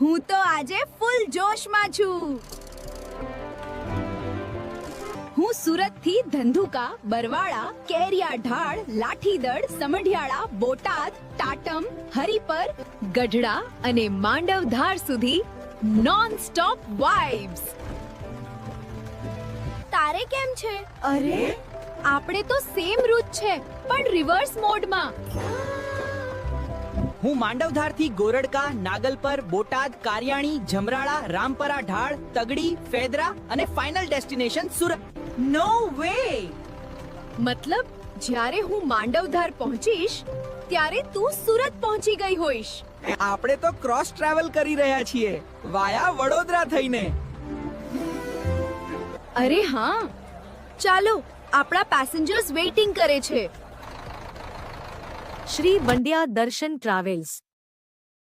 હું તો આજે ફૂલ જોશમાં છું. હું સુરતથી ધંધુકા, બરવાળા, કેરિયા ઢાળ, લાઠીદળ, સમઢિયાળા, બોટાદ, ટાટમ, હરિપર, ગઢડા અને માંડવધાર સુધી નોન સ્ટોપ વાઇબ્સ. તારે કેમ છે? અરે આપણે તો સેમ રૂટ છે પણ રિવર્સ મોડમાં. હું માંડવધારથી ગોરડકા, નાગલપર, બોટાદ, કારિયાણી, જમરાળા, રામપરા ઢાળ, તગડી, ફેદરા અને ફાઇનલ ડેસ્ટિનેશન સુરત. નો વે! મતલબ જ્યારે હું માંડવધાર પહોંચીશ ત્યારે તું સુરત પહોંચી ગઈ હોઈશ. આપણે તો ક્રોસ ટ્રાવેલ કરી રહ્યા છીએ વાયા વડોદરા થઈને. અરે હા, ચાલો, આપણા પેસેન્જર્સ વેઇટિંગ કરે છે. શ્રી વંડ્યા દર્શન ટ્રાવેલ્સ